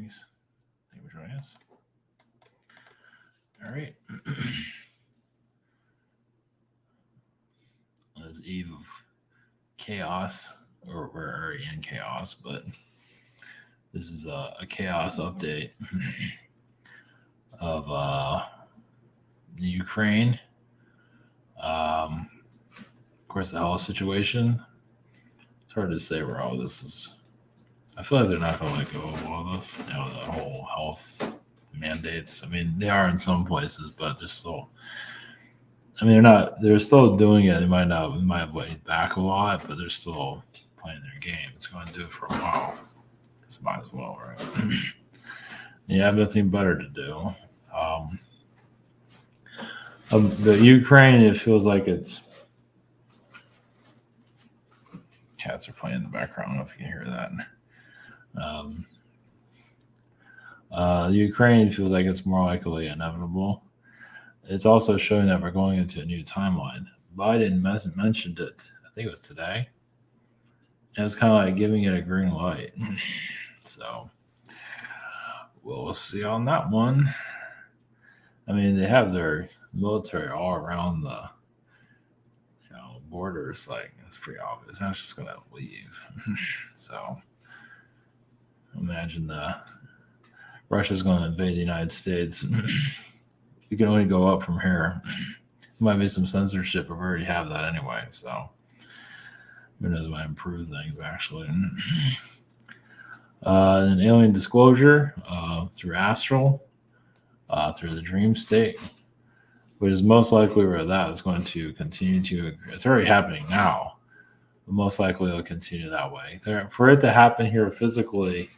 Greetings. Thank you for joining us. All right. On this eve of chaos, or we're already in chaos, but this is a chaos update of Ukraine. Of course, the health situation. It's hard to say where all this is. I feel like they're not going to let go of all this. The whole health mandates. I mean, they are in some places, but they're still. I mean, they're not. They're still doing it. They might have waited back a lot, but they're still playing their game. It's going to do it for a while. This might as well, right? You have nothing better to do. The Ukraine, it feels like it's. Cats are playing in the background. I don't know if you can hear that. The Ukraine feels like it's more likely inevitable. It's also showing that we're going into a new timeline. Biden mentioned it, I think it was today. And it's kind of like giving it a green light. So we'll see on that one. I mean, they have their military all around the borders. Like, it's pretty obvious. I'm just going to leave. So imagine Russia's going to invade the United States. You can only go up from here. There might be some censorship, but we already have that anyway. So who knows, might improve things actually. An alien disclosure through Astral, through the dream state, which is most likely where that is going to continue to. It's already happening now, but most likely it'll continue that way. For it to happen here physically.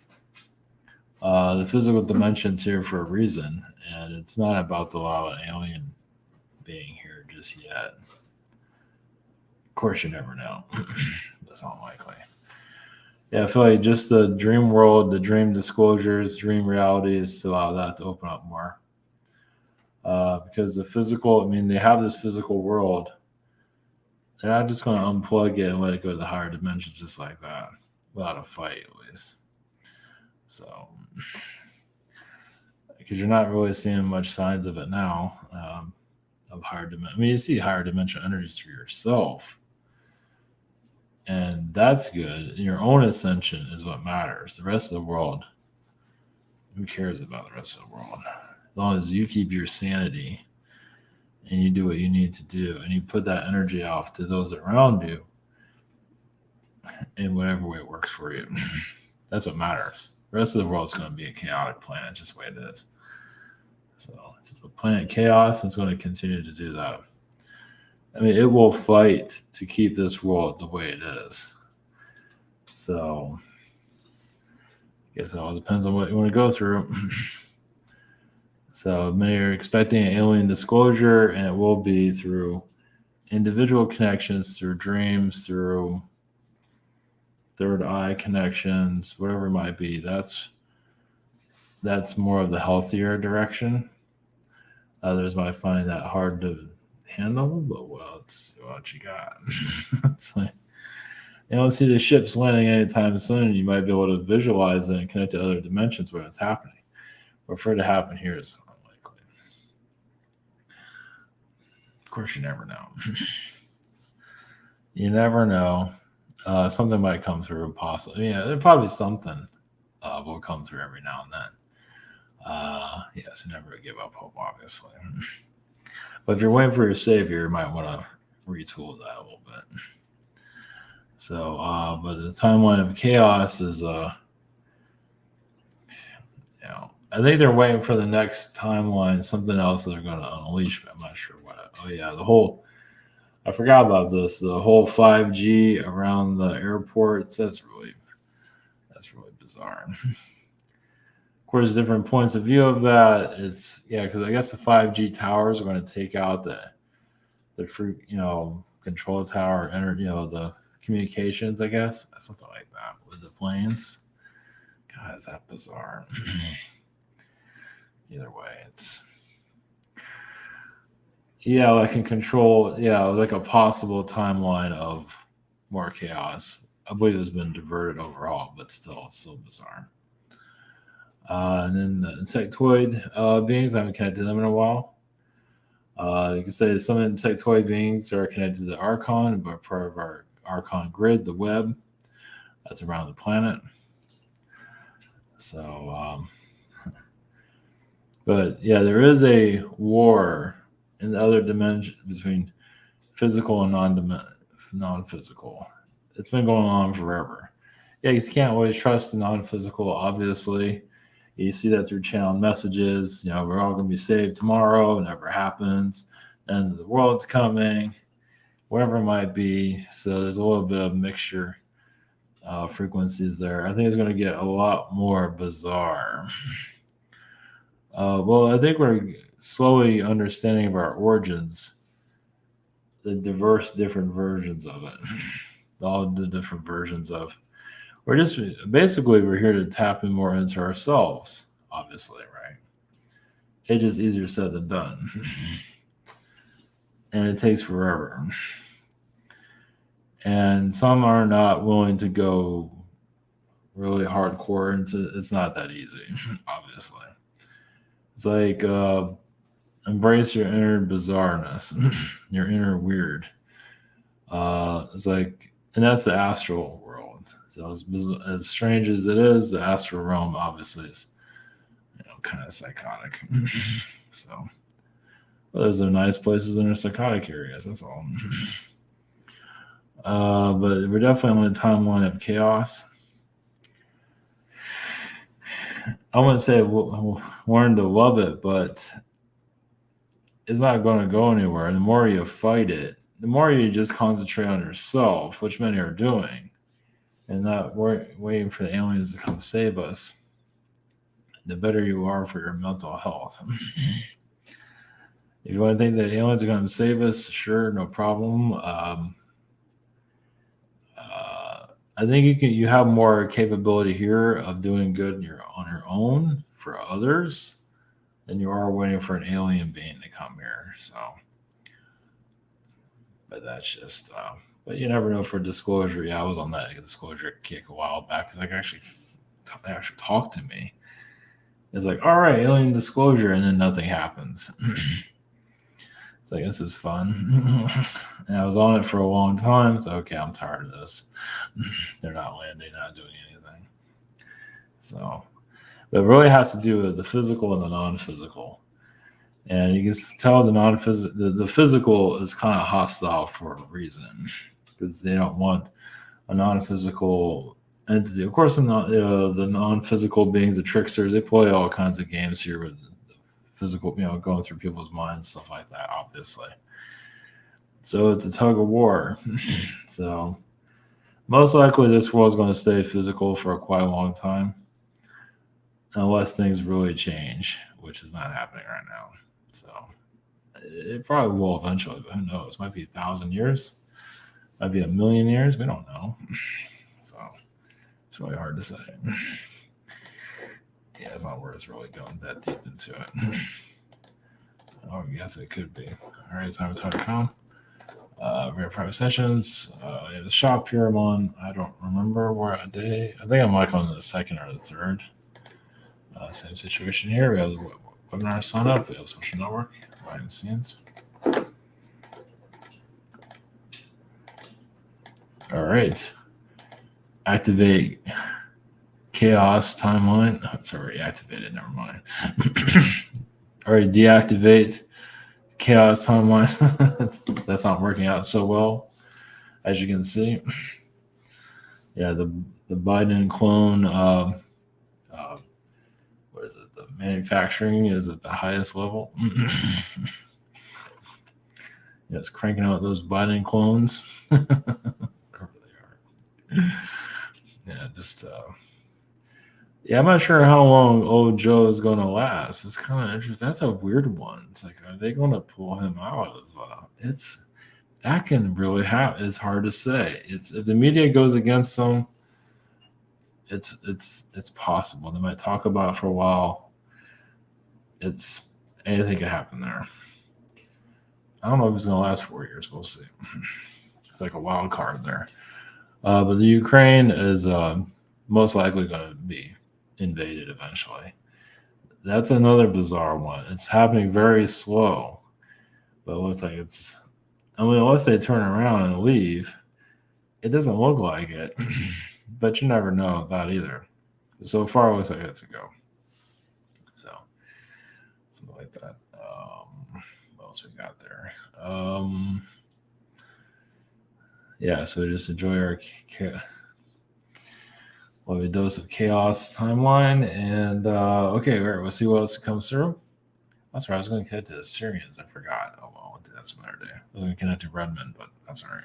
The physical dimension's here for a reason, and it's not about to allow an alien being here just yet. Of course, you never know. That's unlikely. Yeah, I feel like just the dream world, the dream disclosures, dream realities to allow that to open up more. Because the physical, I mean, they have this physical world. They're not just going to unplug it and let it go to the higher dimensions just like that, without a fight at least. So, because you're not really seeing much signs of it now, of higher dimension. I mean, you see higher dimensional energies for yourself, and that's good. Your own ascension is what matters. The rest of the world, who cares about the rest of the world? As long as you keep your sanity and you do what you need to do, and you put that energy off to those around you in whatever way it works for you. That's what matters. The rest of the world is going to be a chaotic planet, just the way it is. So it's a planet chaos, and it's going to continue to do that. I mean, it will fight to keep this world the way it is. So I guess it all depends on what you want to go through. So many are expecting an alien disclosure, and it will be through individual connections, through dreams, through third eye connections, whatever it might be. That's more of the healthier direction. Others might find that hard to handle, but well, let's see what you got. It's like, you don't see the ships landing anytime soon. You might be able to visualize it and connect to other dimensions where it's happening. But for it to happen here is unlikely. Of course, you never know. You never know. Something might come through, possibly. Yeah, there'll probably something will come through every now and then. Yes, you never give up hope, obviously. But if you're waiting for your savior, you might want to retool that a little bit. So, but the timeline of chaos is, I think they're waiting for the next timeline, something else that they're going to unleash. But I'm not sure what. Oh yeah, I forgot about this. The whole 5G around the airports. That's really bizarre. Of course, different points of view of that is because I guess the 5G towers are going to take out the free, control tower, the communications. I guess something like that with the planes. God, is that bizarre? Either way, it's. Yeah, I can control, like a possible timeline of more chaos. I believe it's been diverted overall, but still, it's still bizarre. And then the insectoid beings, I haven't connected them in a while. You can say some insectoid beings are connected to the Archon, but part of our Archon grid, the web that's around the planet. So, but yeah, there is a war in the other dimension between physical and non-physical. It's been going on forever. Yeah, you can't always trust the non-physical, obviously. You see that through channeled messages. We're all going to be saved tomorrow. It never happens. End of the world's coming. Whatever it might be. So there's a little bit of mixture frequencies there. I think it's going to get a lot more bizarre. Well, I think we're slowly understanding of our origins, the diverse different versions of it, all the different versions of. We're here to tap in more into ourselves, obviously, right? It's just easier said than done. And it takes forever. And some are not willing to go really hardcore into it's not that easy, obviously. It's like embrace your inner bizarreness, your inner weird. It's like, and that's the astral world. So as strange as it is, the astral realm obviously is, kind of psychotic. So, well, those are nice places in our psychotic areas. That's all. But we're definitely on the timeline of chaos. I wouldn't say learn to love it, but it's not going to go anywhere. The more you fight it, the more you just concentrate on yourself, which many are doing, and not waiting for the aliens to come save us, the better you are for your mental health. If you want to think that aliens are going to save us, sure, no problem. I think you have more capability here of doing good on your own for others than you are waiting for an alien being to come here. So, but that's just. But you never know for disclosure. Yeah, I was on that disclosure kick a while back because they actually talked to me. It's like, all right, alien disclosure, and then nothing happens. It's like, this is fun. And I was on it for a long time. So, okay, I'm tired of this. They're not landing, not doing anything. So, but it really has to do with the physical and the non-physical. And you can tell the physical is kind of hostile for a reason because they don't want a non-physical entity. Of course, the non-physical beings, the tricksters, they play all kinds of games here with physical, going through people's minds, stuff like that, obviously. So it's a tug of war. So most likely this world's going to stay physical for quite a long time unless things really change, which is not happening right now. So it probably will eventually, but who knows? It might be 1,000 years, might be 1,000,000 years. We don't know. So it's really hard to say. Yeah, it's not worth really going that deep into it. Oh, yes, it could be. All right, it's avatar.com. We have private sessions. We have the shop here I'm on. I don't remember what day. I think I'm like on the second or the third. Same situation here. We have the webinar sign up. We have social network behind the scenes. All right. Activate chaos timeline. Oh, it's already activated. Never mind. Already deactivate chaos timeline. That's not working out so well, as you can see. Yeah, the Biden clone. What is it? The manufacturing is at the highest level. Yeah, it's cranking out those Biden clones. Wherever they are. Yeah, just. Yeah, I'm not sure how long old Joe is going to last. It's kind of interesting. That's a weird one. It's like, are they going to pull him out of? That can really happen. It's hard to say. If the media goes against them, it's possible. They might talk about it for a while. Anything could happen there. I don't know if it's going to last 4 years. We'll see. It's like a wild card there. But the Ukraine is most likely going to be invaded eventually. That's another bizarre one. It's happening very slow, but it looks like it's. I mean, unless they turn around and leave, it doesn't look like it. But you never know that either. So far, it looks like it's a go. So something like that. What else we got there? Yeah, so just enjoy our a dose of chaos timeline. And okay, all right, we'll see what else comes through. That's right, I was going to connect to the Syrians. I forgot. Oh, well, I'll do that some other day. I was going to connect to Redmond, but that's all right.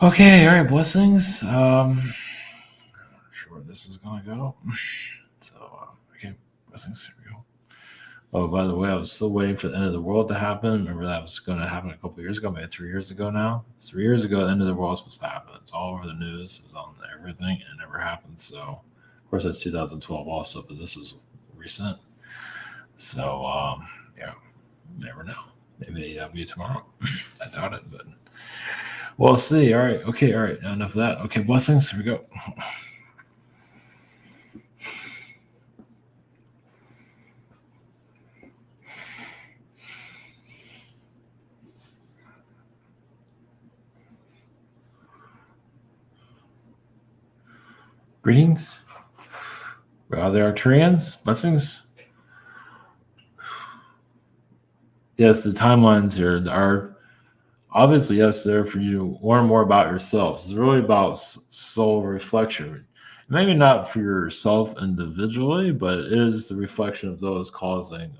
Okay, all right, blessings. I'm not sure where this is going to go. So, okay, blessings. Here we go. Oh, by the way, I was still waiting for the end of the world to happen. Remember that was going to happen a couple of years ago, maybe 3 years ago now. 3 years ago, the end of the world was supposed to happen. It's all over the news. It's on everything, and it never happened. So, of course, that's 2012 also, but this is recent. So, yeah, never know. Maybe that'll be tomorrow. I doubt it, but we'll see. All right. Okay. All right. Enough of that. Okay. Blessings. Here we go. Greetings. Are there Arcturians? Blessings. Yes, the timelines here are obviously, yes, they're for you to learn more about yourself. It's really about soul reflection. Maybe not for yourself individually, but it is the reflection of those causing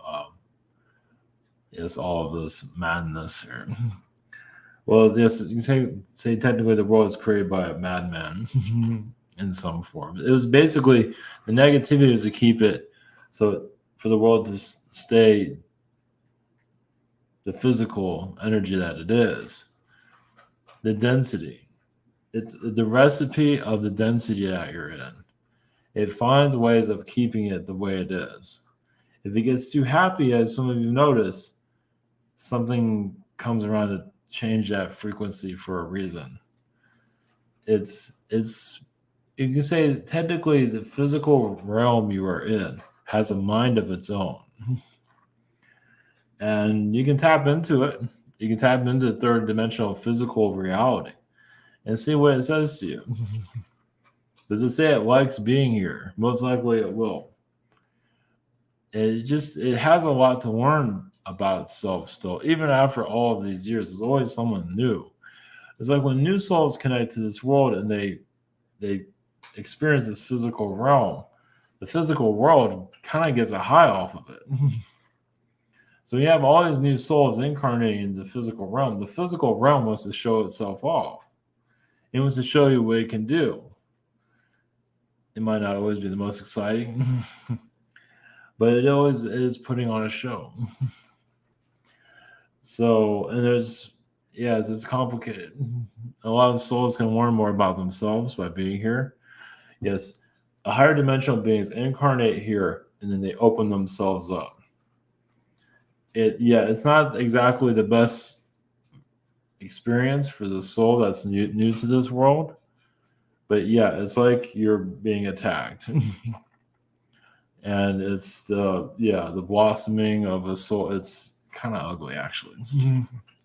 yes, all of this madness here. Well, yes, you can say technically the world is created by a madman in some form. It was basically the negativity was to keep it so for the world to stay the physical energy that it is. The density. It's the recipe of the density that you're in. It finds ways of keeping it the way it is. If it gets too happy, as some of you notice, something comes around to change that frequency for a reason. It's you can say technically the physical realm you are in has a mind of its own. And you can tap into it. You can tap into the third dimensional physical reality and see what it says to you. Does it say it likes being here? Most likely it will. It has a lot to learn about itself still. Even after all of these years, there's always someone new. It's like when new souls connect to this world and they experience this physical realm, the physical world kind of gets a high off of it. So you have all these new souls incarnating in the physical realm. The physical realm wants to show itself off. It wants to show you what it can do. It might not always be the most exciting, but it always is putting on a show. So, and it's complicated. A lot of souls can learn more about themselves by being here. Yes, a higher dimensional beings incarnate here, and then they open themselves up. It's not exactly the best experience for the soul that's new to this world, but yeah, it's like you're being attacked. And it's the blossoming of a soul. It's kind of ugly, actually.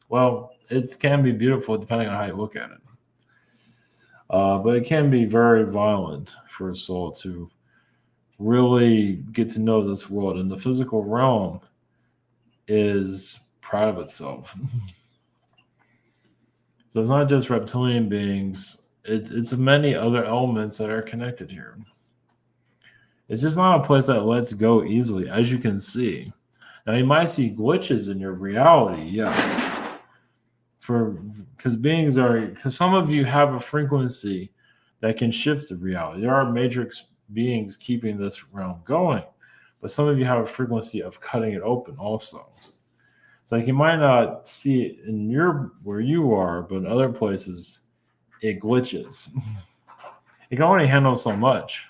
Well, it can be beautiful depending on how you look at it, but it can be very violent for a soul to really get to know this world. And the physical realm is proud of itself. So it's not just reptilian beings, it's many other elements that are connected here. It's just not a place that lets go easily, as you can see. Now you might see glitches in your reality, yes. Because some of you have a frequency that can shift the reality. There are matrix beings keeping this realm going, but some of you have a frequency of cutting it open also. It's like you might not see it in where you are, but in other places it glitches. It can only handle so much.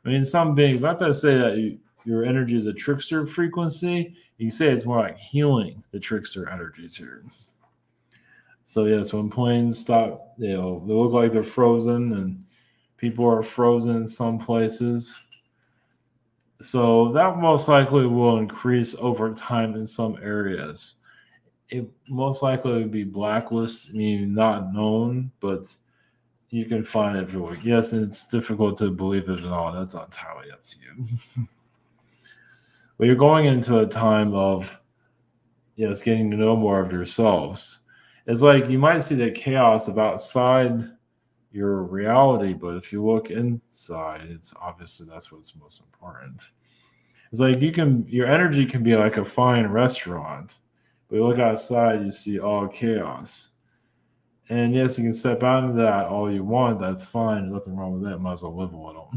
I mean, some beings, not to say that your energy is a trickster frequency, you can say it's more like healing the trickster energies here. So yes, when planes stop, they look like they're frozen, and People are frozen in some places. So that most likely will increase over time in some areas. It most likely would be blacklisted, meaning not known, but you can find it everywhere. Yes, it's difficult to believe it at all. That's entirely up to you. But you're going into a time of, yes, getting to know more of yourselves. It's like you might see the chaos of outside your reality, but if you look inside, it's obviously that's what's most important. It's like your energy can be like a fine restaurant, but you look outside, you see all chaos. And yes, you can step out into that all you want. That's fine. Nothing wrong with that. Might as well live a little.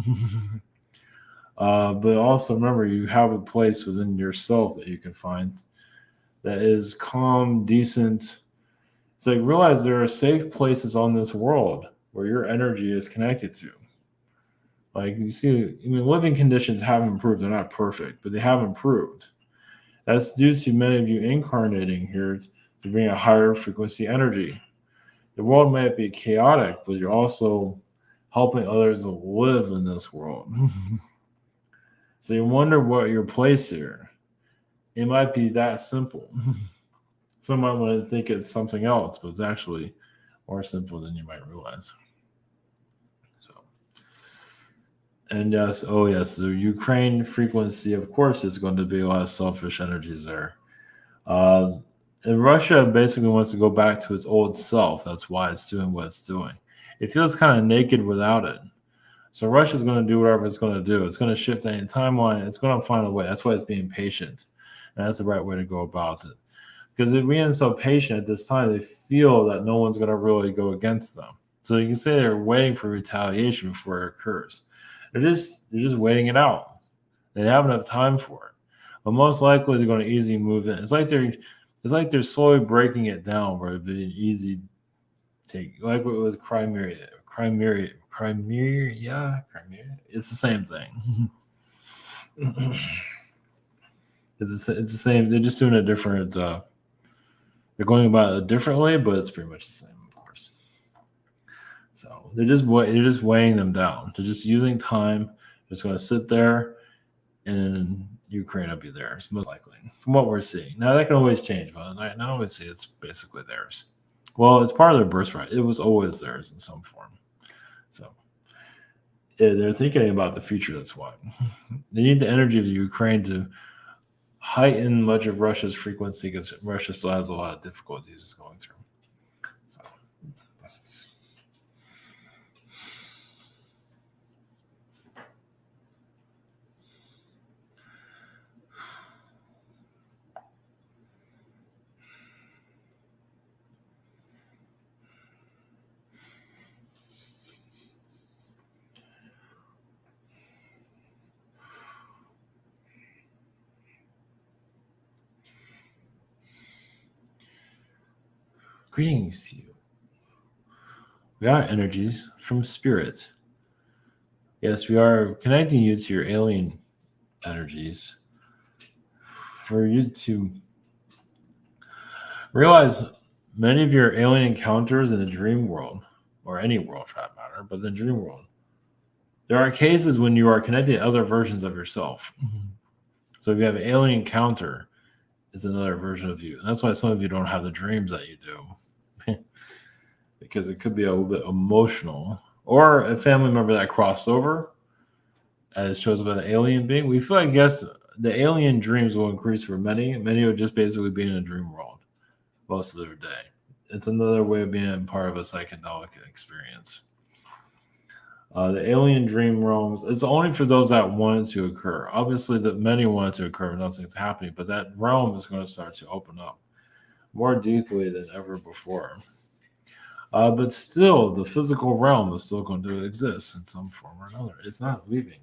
But also remember, you have a place within yourself that you can find that is calm, decent. It's like realize there are safe places on this world where your energy is connected to. Like you see, I mean, living conditions have improved. They're not perfect, but they have improved. That's due to many of you incarnating here to bring a higher frequency energy. The world might be chaotic, but you're also helping others live in this world. So you wonder what your place here. It might be that simple. Some might want to think it's something else, but it's actually more simple than you might realize. So, and yes, oh yes, the Ukraine frequency, of course, is going to be a lot of selfish energies there. Uh, and Russia basically wants to go back to its old self. That's why it's doing what it's doing. It feels kind of naked without it. So Russia's going to do whatever it's going to do. It's going to shift any timeline. It's going to find a way. That's why it's being patient. And that's the right way to go about it. Because if being so patient at this time, they feel that no one's going to really go against them. So you can say they're waiting for retaliation before it occurs. They're just waiting it out. They have enough time for it. But most likely they're going to easily move in. It's like they're slowly breaking it down where it'd be an easy take, like what was Crimea. It's the same thing. It's the same. They're just doing a different. They're going about it differently, but it's pretty much the same, of course. So they're just weighing them down. They're just using time. They're just going to sit there, and Ukraine will be theirs, most likely, from what we're seeing. Now that can always change, but right now we see it's basically theirs. Well, it's part of their birthright. It was always theirs in some form. So yeah, they're thinking about the future. That's why they need the energy of the Ukraine to heighten much of Russia's frequency because Russia still has a lot of difficulties it's going through. So, greetings to you. We are energies from spirit. Yes, we are connecting you to your alien energies for you to realize many of your alien encounters in the dream world, or any world for that matter, but the dream world. There are cases when you are connected to other versions of yourself. So if you have an alien encounter, it's another version of you. And that's why some of you don't have the dreams that you do. Because it could be a little bit emotional. Or a family member that crossed over, as chosen by the alien being. We feel, I guess, the alien dreams will increase for many. Many will just basically be in a dream world most of their day. It's another way of being part of a psychedelic experience. The alien dream realms, it's only for those that want it to occur. Obviously, that many want it to occur, nothing's happening, but that realm is going to start to open up more deeply than ever before. But still, the physical realm is still going to exist in some form or another. It's not leaving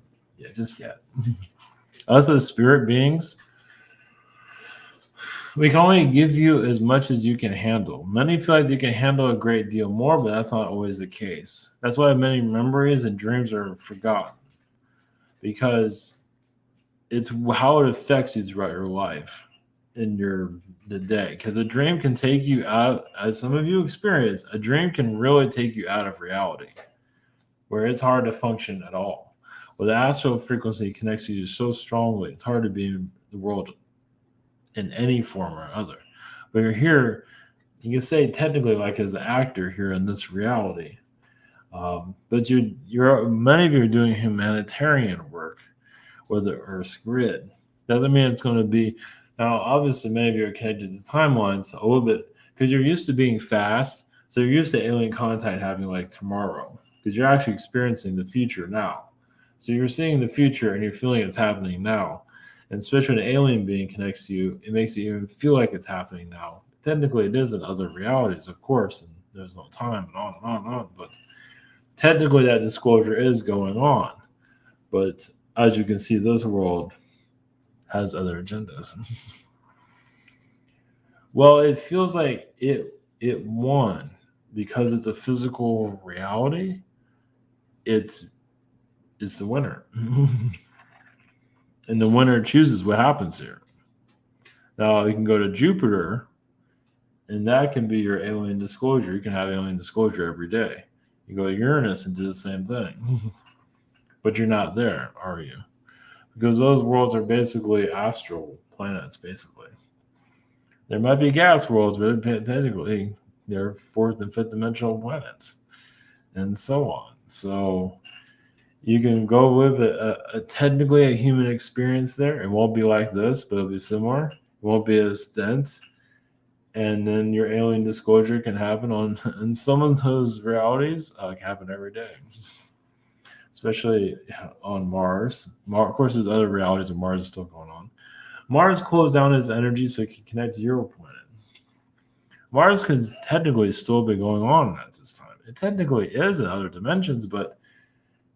just yet. Us as spirit beings, we can only give you as much as you can handle. Many feel like you can handle a great deal more, but that's not always the case. That's why many memories and dreams are forgotten, because it's how it affects you throughout your life in the day. Because a dream can take you out, as some of you experience, a dream can really take you out of reality, where it's hard to function at all. Well, the astral frequency connects you so strongly, it's hard to be in the world in any form or other. But you're here, you can say technically like as an actor here in this reality. But you're many of you are doing humanitarian work with the Earth's grid. Doesn't mean it's going to be now. Obviously, many of you are connected to timelines a little bit because you're used to being fast. So you're used to alien contact happening like tomorrow because you're actually experiencing the future now. So you're seeing the future and you're feeling it's happening now. And especially when an alien being connects to you, it makes you even feel like it's happening now. Technically, it is in other realities, of course, and there's no time and on and on and on. But technically, that disclosure is going on. But as you can see, this world has other agendas. Well, it feels like it won because it's a physical reality. It's the winner. And the winner chooses what happens here. Now you can go to Jupiter, and that can be your alien disclosure. You can have alien disclosure every day. You go to Uranus and do the same thing. But you're not there, are you? Because those worlds are basically astral planets, basically. There might be gas worlds, but technically they're fourth and fifth dimensional planets, and so on. So you can go live a technically a human experience there. It won't be like this, but it'll be similar. It won't be as dense. And then your alien disclosure can happen on, and some of those realities can happen every day. Especially on Mars. Of course, there's other realities of Mars is still going on. Mars closed down its energy so it can connect to your planet. Mars could technically still be going on at this time. It technically is in other dimensions, but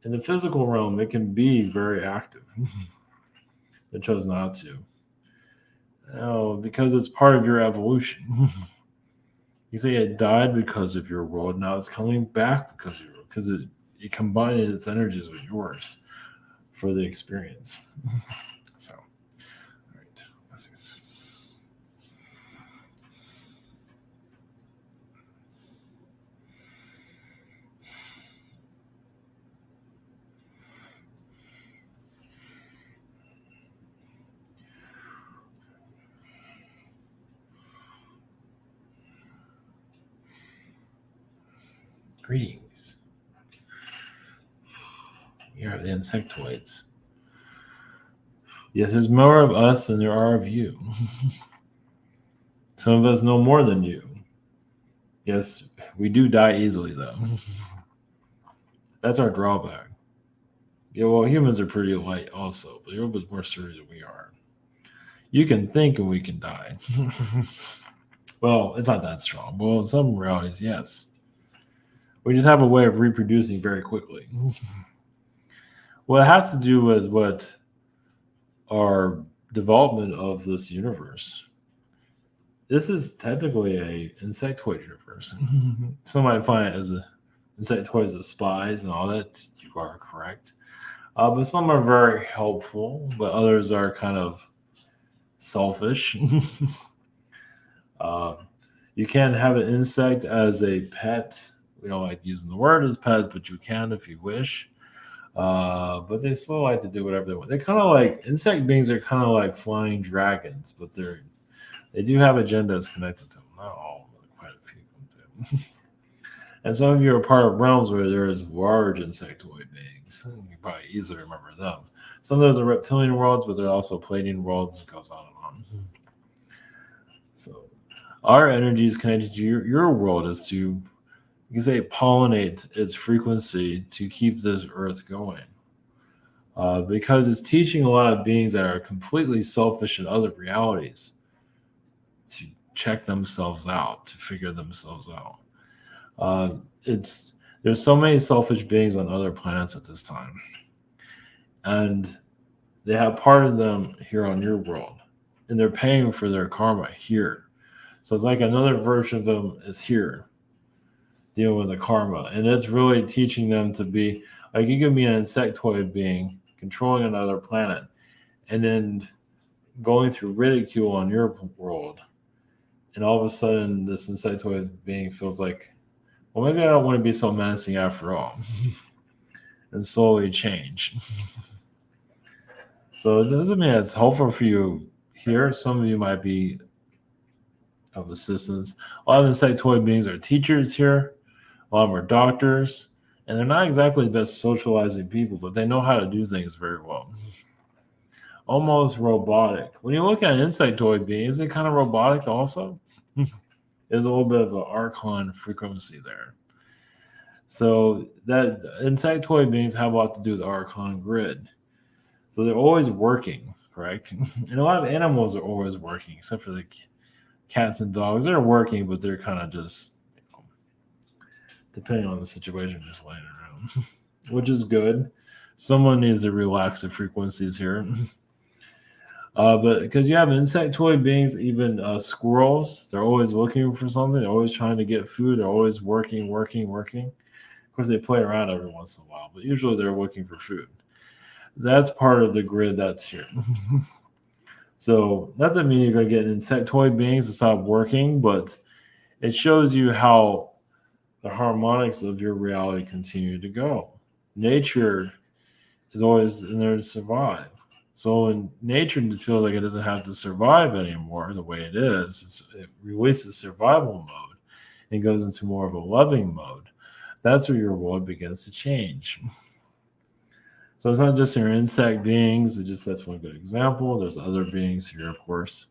in the physical realm, it can be very active. It chose not to. Because it's part of your evolution. You say it died because of your world. Now it's coming back because of your world. Because it combined its energies with yours for the experience. So, all right. Let's see. Greetings. Here are the Insectoids. Yes, there's more of us than there are of you. Some of us know more than you. Yes, we do die easily, though. That's our drawback. Yeah, well, humans are pretty light also, but you're a bit more serious than we are. You can think and we can die. Well, it's not that strong. Well, in some realities, yes. We just have a way of reproducing very quickly. Well, it has to do with what our development of this universe. This is technically a insectoid universe. Some might find it as insectoids as spies and all that. You are correct. But some are very helpful, but others are kind of selfish. You can have an insect as a pet. We don't like using the word as pets, but you can if you wish. But they still like to do whatever they want. They're kind of like insect beings are kind of like flying dragons, but they do have agendas connected to them. Not all, but quite a few of them do. And some of you are part of realms where there is large insectoid beings. You can probably easily remember them. Some of those are reptilian worlds, but there are also Pleiadian worlds. It goes on and on. So our energy is connected to your world is to, you can say, pollinate its frequency to keep this earth going. Because it's teaching a lot of beings that are completely selfish in other realities to check themselves out, to figure themselves out. There's so many selfish beings on other planets at this time, and they have part of them here on your world, and they're paying for their karma here. So it's like another version of them is here, dealing with the karma, and it's really teaching them to be like, you can be an insectoid being controlling another planet, and then going through ridicule on your world, and all of a sudden this insectoid being feels like, well, maybe I don't want to be so menacing after all. and slowly change. So it doesn't mean it's helpful for you here. Some of you might be of assistance. A lot of insectoid beings are teachers here. A lot of them are doctors. And they're not exactly the best socializing people, but they know how to do things very well. Almost robotic. When you look at an insectoid being, is it kind of robotic also? There's a little bit of an archon frequency there. So that insectoid beings have a lot to do with the archon grid. So they're always working, correct? And a lot of animals are always working, except for the cats and dogs. They're working, but they're kind of just, depending on the situation, just laying around, which is good. Someone needs to relax the frequencies here. But because you have insectoid beings, even squirrels, they're always looking for something. They're always trying to get food. They're always working. Of course, they play around every once in a while, but usually they're looking for food. That's part of the grid that's here. So that doesn't mean you're going to get insectoid beings to stop working, but it shows you how the harmonics of your reality continue to go. Nature is always in there to survive. So when nature feels like it doesn't have to survive anymore the way it is, it releases survival mode and goes into more of a loving mode. That's where your world begins to change. So it's not just your insect beings. That's one good example. There's other beings here, of course.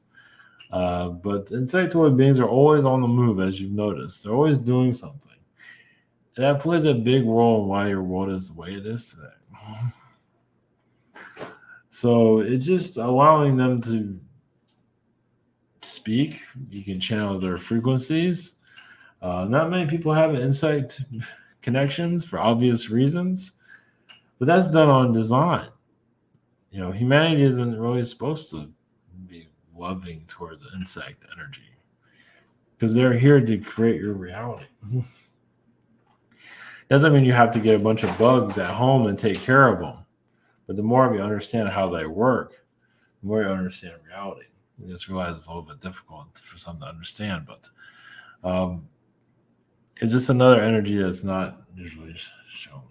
But insectoid beings are always on the move, as you've noticed. They're always doing something. And that plays a big role in why your world is the way it is today. So it's just allowing them to speak. You can channel their frequencies. Not many people have insight connections for obvious reasons, but that's done on design. Humanity isn't really supposed to be loving towards insect energy because they're here to create your reality. Doesn't mean you have to get a bunch of bugs at home and take care of them. But the more you understand how they work, the more you understand reality. You just realize it's a little bit difficult for some to understand, but it's just another energy that's not usually shown.